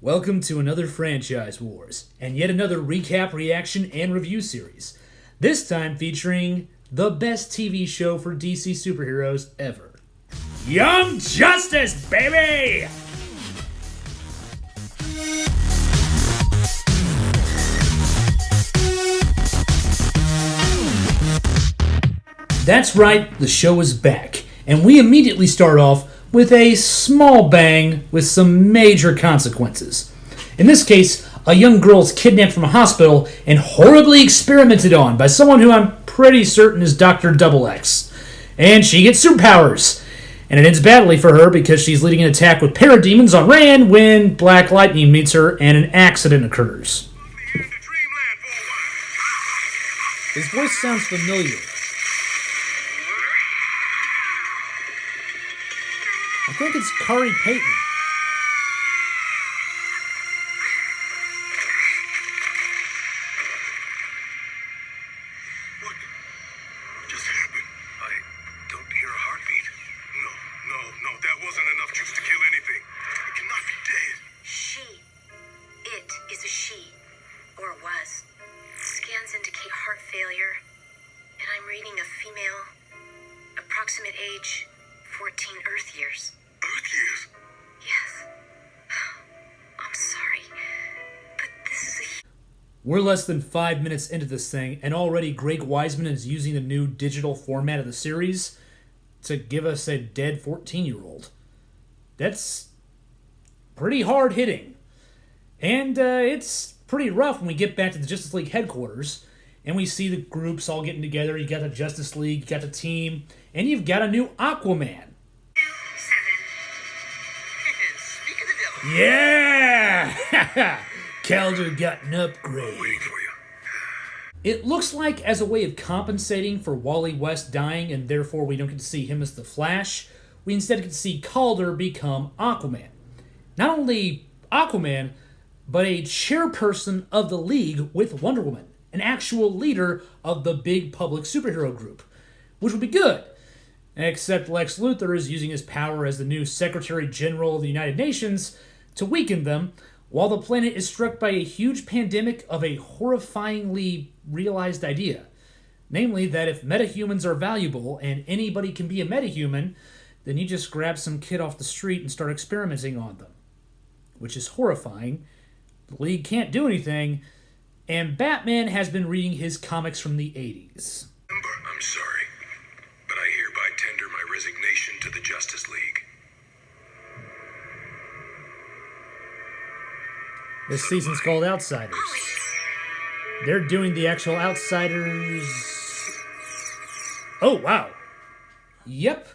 Welcome to another Franchise Wars, and yet another recap, reaction, and review series. This time featuring the best TV show for DC superheroes ever. Young Justice, baby! That's right, the show is back, and we immediately start off with a small bang with some major consequences. In this case, a young girl is kidnapped from a hospital and horribly experimented on by someone who I'm pretty certain is Dr. Double X. And she gets superpowers. And it ends badly for her because she's leading an attack with parademons on Rand when Black Lightning meets her and an accident occurs. His voice sounds familiar. I think it's Kari Payton. What just happened? I don't hear a heartbeat. No, that wasn't enough juice to kill anything. It cannot be dead. It is a she, or was. Scans indicate heart failure, and I'm reading a female, approximate age 14 Earth years. Earth years? Yes. I'm sorry, but this is a... We're less than 5 minutes into this thing, and already Greg Weisman is using the new digital format of the series to give us a dead 14-year-old. That's pretty hard hitting. And it's pretty rough when we get back to the Justice League headquarters, and we see the groups all getting together. You got the Justice League, you got the team, and you've got a new Aquaman. Yeah! Calder got an upgrade. Waiting for you. It looks like as a way of compensating for Wally West dying and therefore we don't get to see him as the Flash, we instead get to see Calder become Aquaman. Not only Aquaman, but a chairperson of the League with Wonder Woman, an actual leader of the big public superhero group, which would be good. Except Lex Luthor is using his power as the new Secretary General of the United Nations to weaken them, while the planet is struck by a huge pandemic of a horrifyingly realized idea. Namely, that if metahumans are valuable and anybody can be a metahuman, then you just grab some kid off the street and start experimenting on them. Which is horrifying. The League can't do anything, and Batman has been reading his comics from the 80s. I'm sorry, but I hereby tender my resignation to the Justice League. This season's called Outsiders. They're doing the actual Outsiders... Oh, wow. Yep.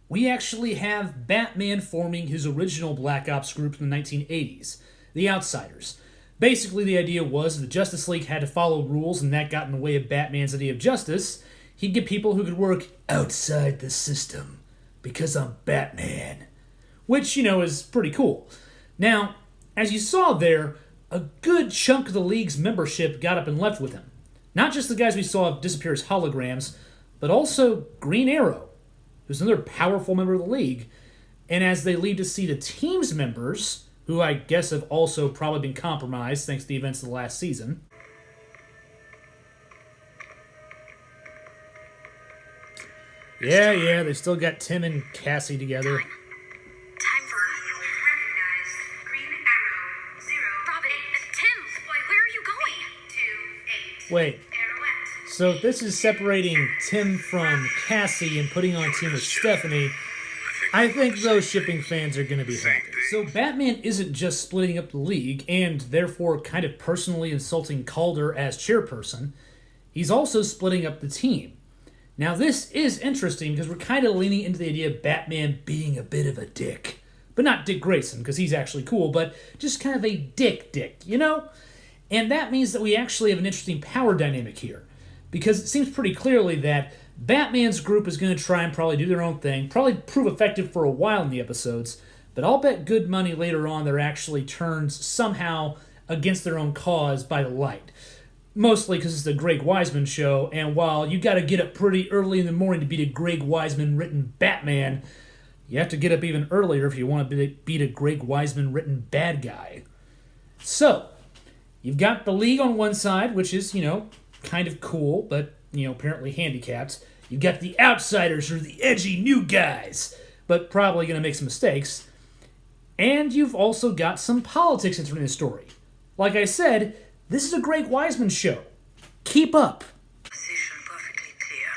We actually have Batman forming his original Black Ops group in the 1980s, the Outsiders. Basically, the idea was the Justice League had to follow rules, and that got in the way of Batman's idea of justice. He'd get people who could work outside the system, because I'm Batman. Which, is pretty cool. Now, as you saw there, a good chunk of the League's membership got up and left with him. Not just the guys we saw disappear as holograms, but also Green Arrow, who's another powerful member of the League. And as they leave to see the team's members, who I guess have also probably been compromised thanks to the events of the last season. Yeah, they still got Tim and Cassie together. Time for... Recognize Green Arrow 0. Robin, Tim, where are you going? 2-8. Wait, so if this is separating Tim from Cassie and putting on Tim with Stephanie, I think those shipping fans are going to be happy. So Batman isn't just splitting up the League and therefore kind of personally insulting Calder as chairperson. He's also splitting up the team. Now this is interesting because we're kind of leaning into the idea of Batman being a bit of a dick. But not Dick Grayson, because he's actually cool, but just kind of a dick, And that means that we actually have an interesting power dynamic here. Because it seems pretty clearly that Batman's group is going to try and probably do their own thing, probably prove effective for a while in the episodes, but I'll bet good money later on they're actually turned somehow against their own cause by the light. Mostly because it's the Greg Weisman show, and while you got to get up pretty early in the morning to beat a Greg Weisman-written Batman, you have to get up even earlier if you want to beat a Greg Weisman-written bad guy. So, you've got the League on one side, which is, kind of cool, but, apparently handicapped. You've got the Outsiders, or the edgy new guys, but probably going to make some mistakes. And you've also got some politics entering the story. Like I said, this is a Greg Weisman show. Keep up. Position perfectly clear.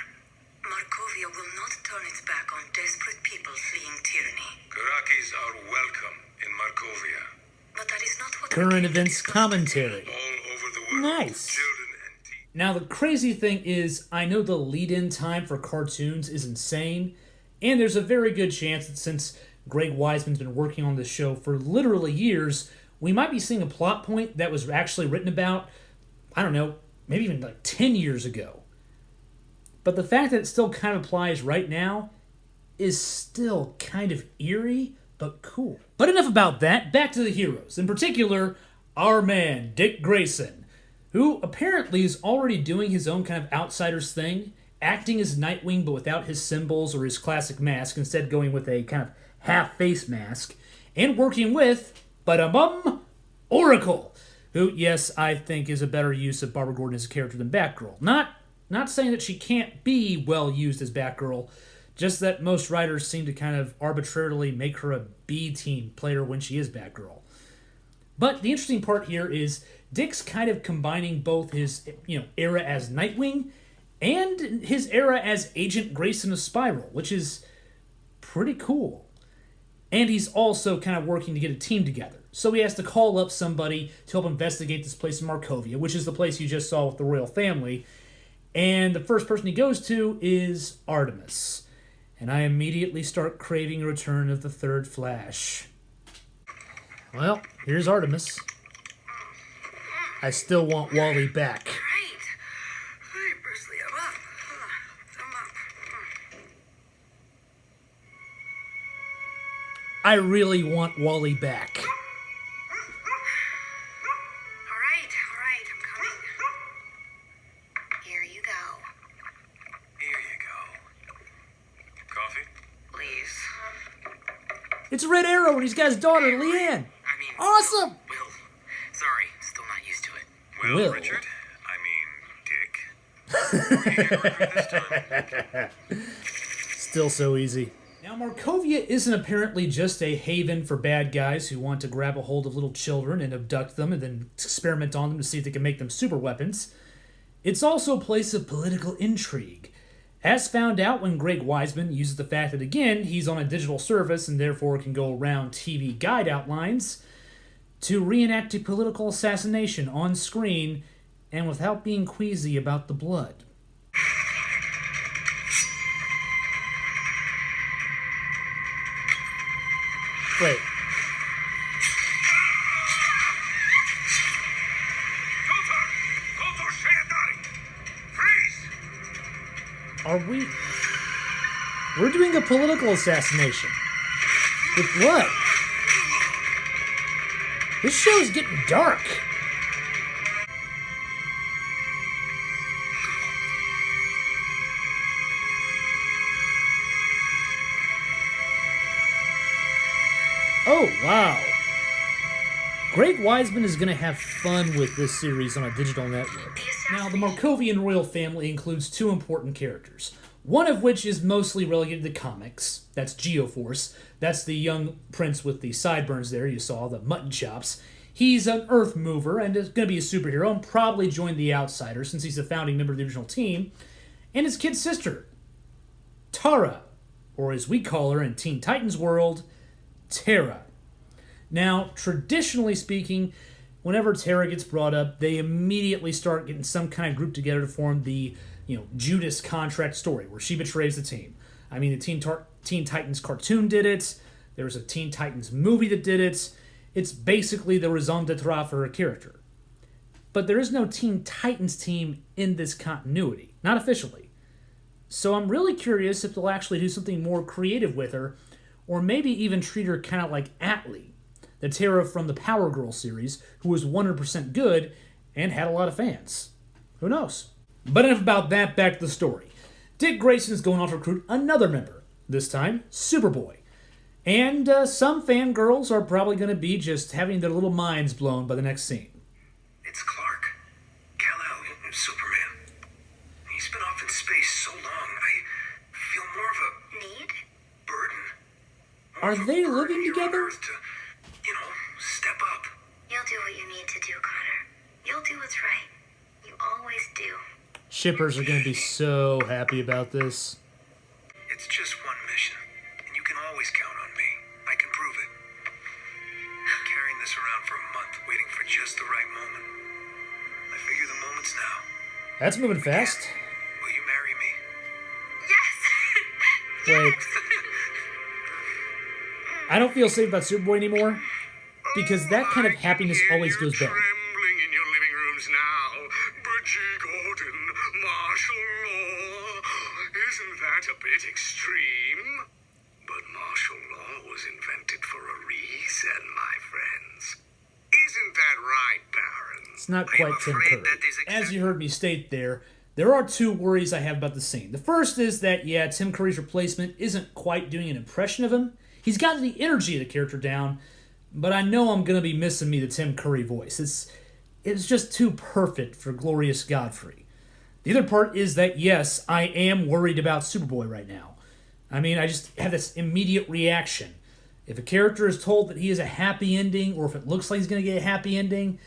Markovia will not turn its back on desperate people fleeing tyranny. Karakis are welcome in Markovia. But that is not what Current events commentary. All over the world. Nice. Children and teens. Now, the crazy thing is, I know the lead-in time for cartoons is insane, and there's a very good chance that since Greg Weisman's been working on this show for literally years, we might be seeing a plot point that was actually written about, I don't know, maybe even like 10 years ago. But the fact that it still kind of applies right now is still kind of eerie, but cool. But enough about that, back to the heroes. In particular, our man, Dick Grayson, who apparently is already doing his own kind of Outsiders thing, acting as Nightwing but without his symbols or his classic mask, instead going with a kind of half-face mask, and working with, Oracle, who, yes, I think is a better use of Barbara Gordon as a character than Batgirl. Not saying that she can't be well used as Batgirl, just that most writers seem to kind of arbitrarily make her a B-team player when she is Batgirl. But the interesting part here is Dick's kind of combining both his, era as Nightwing and his era as Agent Grayson of Spiral, which is pretty cool. And he's also kind of working to get a team together. So he has to call up somebody to help investigate this place in Markovia, which is the place you just saw with the royal family. And the first person he goes to is Artemis. And I immediately start craving a return of the third Flash. Well, here's Artemis. I still want Wally back. Right. Hey, Bruce Lee, I'm up. I'm up. I really want Wally back. All right, I'm coming. Here you go. Here you go. Coffee? Please. It's Red Arrow and he's got his daughter, Leanne. I mean... Awesome! Will. Sorry, still not used to it. Well, Will. Richard? I mean, Dick. Are you gonna record this time? Still so easy. Now, Markovia isn't apparently just a haven for bad guys who want to grab a hold of little children and abduct them and then experiment on them to see if they can make them super weapons. It's also a place of political intrigue, as found out when Greg Weisman uses the fact that, again, he's on a digital service and therefore can go around TV guide outlines to reenact a political assassination on screen and without being queasy about the blood. Wait. Kotor Shayadari! Freeze! Are we... We're doing a political assassination. With blood. This show's getting dark. Oh, wow. Greg Weisman is going to have fun with this series on a digital network. Now, the Markovian royal family includes two important characters, one of which is mostly relegated to comics. That's Geoforce. That's the young prince with the sideburns there you saw, the mutton chops. He's an Earth mover and is going to be a superhero and probably join the Outsiders since he's a founding member of the original team. And his kid sister, Tara, or as we call her in Teen Titans world, Tara. Now, traditionally speaking, whenever Tara gets brought up, they immediately start getting some kind of group together to form the, Judas contract story, where she betrays the team. I mean, the Teen Titans cartoon did it. There was a Teen Titans movie that did it. It's basically the raison d'etre for her character. But there is no Teen Titans team in this continuity, not officially. So I'm really curious if they'll actually do something more creative with her, or maybe even treat her kind of like Atlee, the Tara from the Power Girl series, who was 100% good and had a lot of fans. Who knows? But enough about that, back to the story. Dick Grayson is going off to recruit another member, this time Superboy. And some fangirls are probably going to be just having their little minds blown by the next scene. It's Clark. Kal-El, Superman. He's been off in space so long, I feel more of a Need? burden. Are they living Here on together? Earth to, step up. You'll do what you need to do, Connor. You'll do what's right. You always do. Shippers are going to be so happy about this. It's just one mission, and you can always count on me. I can prove it. I'm carrying this around for a month, waiting for just the right moment. I figure the moment's now. That's moving fast. Will you marry me? Yes! Wait. I don't feel safe about Superboy anymore, because that kind of happiness always goes bad. Trembling in your living rooms now. Bridget Gordon, martial law. Isn't that a bit extreme? But martial law was invented for a reason, my friends. Isn't that right, Baron? It's not I am quite Tim afraid Curry. that is As you heard me state there are two worries I have about the scene. The first is that, yeah, Tim Curry's replacement isn't quite doing an impression of him. He's got the energy of the character down, but I know I'm going to be missing me the Tim Curry voice. It's just too perfect for Glorious Godfrey. The other part is that, yes, I am worried about Superboy right now. I mean, I just have this immediate reaction. If a character is told that he has a happy ending, or if it looks like he's going to get a happy ending,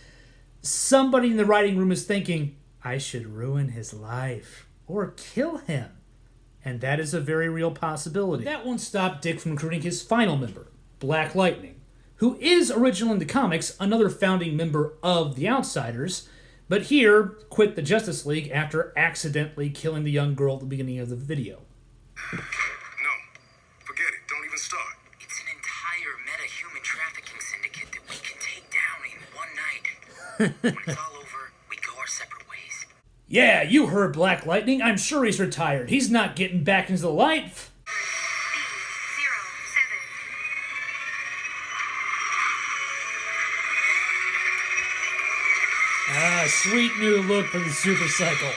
somebody in the writing room is thinking, I should ruin his life, or kill him. And that is a very real possibility. That won't stop Dick from recruiting his final member, Black Lightning, who is original in the comics, another founding member of the Outsiders, but here quit the Justice League after accidentally killing the young girl at the beginning of the video. No. Forget it. Don't even start. It's an entire meta-human trafficking syndicate that we can take down in one night. When it's all over, we go our separate ways. Yeah, you heard Black Lightning. I'm sure he's retired. He's not getting back into the light. B07. Ah, sweet new look for the Super Cycle.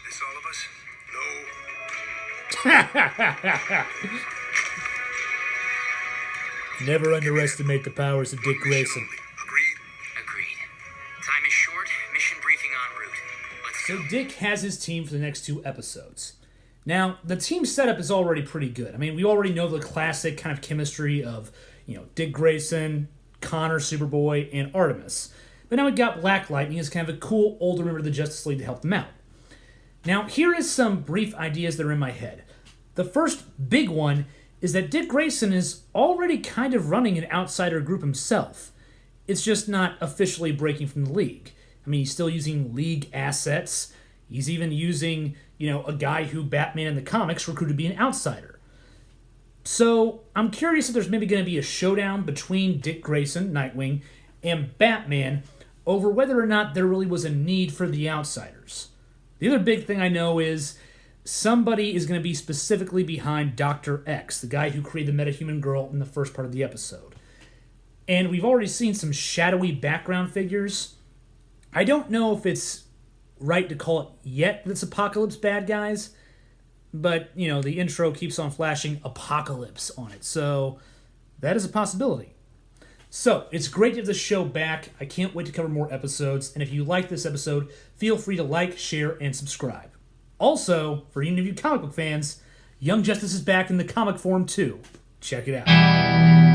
This all of us? No. Never underestimate the powers of Dick Grayson. Agreed? Agreed. Time is short. Mission briefing en route. Let's So go. Dick has his team for the next 2 episodes. Now, the team setup is already pretty good. I mean, we already know the classic kind of chemistry of, Dick Grayson, Connor, Superboy, and Artemis. But now we've got Black Lightning as kind of a cool older member of the Justice League to help them out. Now, here is some brief ideas that are in my head. The first big one is that Dick Grayson is already kind of running an outsider group himself. It's just not officially breaking from the League. I mean, he's still using League assets. He's even using, a guy who Batman in the comics recruited to be an outsider. So, I'm curious if there's maybe going to be a showdown between Dick Grayson, Nightwing, and Batman over whether or not there really was a need for the outsiders. The other big thing I know is somebody is going to be specifically behind Dr. X, the guy who created the metahuman girl in the first part of the episode. And we've already seen some shadowy background figures. I don't know if it's right to call it yet that it's Apocalypse bad guys, but, the intro keeps on flashing Apocalypse on it, so that is a possibility. So, it's great to have the show back. I can't wait to cover more episodes, and if you like this episode, feel free to like, share, and subscribe. Also, for any of you comic book fans, Young Justice is back in the comic form too. Check it out.